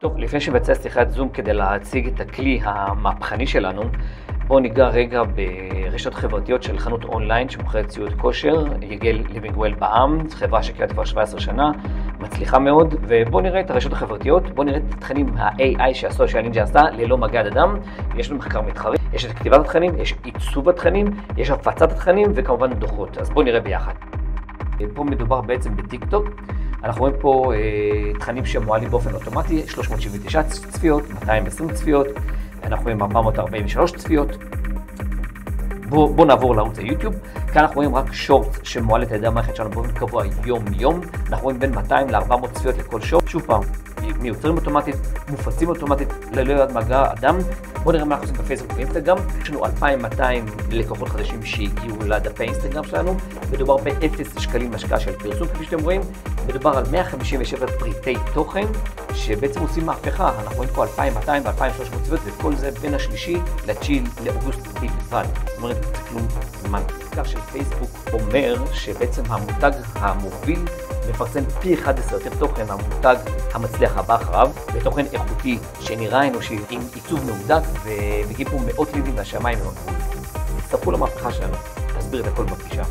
טוב, לפני שבצע שיחת זום כדי להציג את הכלי המהפכני שלנו, בואו ניגע רגע ברשתות חברתיות של חנות אונליין שמוכרת ציוד כושר, יגל למיגואל בע"מ, חברה שקיימת כבר 17 שנה, מצליחה מאוד, ובואו נראה את הרשתות החברתיות, בואו נראה את התכנים ה-AI שהסושיאל נינג'ה עשתה ללא מגע אדם. יש לנו מחקר מתחרי, יש את כתיבת התכנים, יש עיצוב התכנים, יש הפצת התכנים וכמובן דוחות. אז בואו נראה ביחד. פה מדובר בעצם בטיק טוק. אנחנו רואים פה תכנים שמועלים באופן אוטומטי, 379 צפיות, 220 צפיות, אנחנו רואים 443 צפיות. בואו נעבור לערוץ היוטיוב. כאן אנחנו רואים רק שורט שמועלת על ידי המערכת שלנו באופן קבוע יום-יום. אנחנו רואים בין 200 ל-400 צפיות לכל שורט. שוב פעם, מיוצרים אוטומטית, מופצים אוטומטית, ללא יד מגע אדם. בואו נראה מה אנחנו עושים בפייסבוק ואינסטגרם. יש לנו 2,200 לקוחות חדשים שהגיעו לדפי האינסטגרם שלנו. מדובר ב-0 שקלים השקעה של פרסום, כפי שאתם רואים. מדובר על 157 פריטי תוכן שבעצם עושים מהפכה. אנחנו רואים פה 2,200 ו-2,300 צפיות, וכל זה בין השלישי ל-9 לאוגוסט בלבד. זאת אומרת, זה כלום זמן. מחקר של פייסבוק אומר שבעצם המותג המוביל מפרסם פי 11 יותר תוכן מהמותג המצליח הבא אחריו, בתוכן איכותי שנראה אנושי עם עיצוב מהודק, ומגיעים פה מאות לידים והשמיים הם הגבול. תצטרפו למהפכה שלנו, נסביר את הכל בפגישה.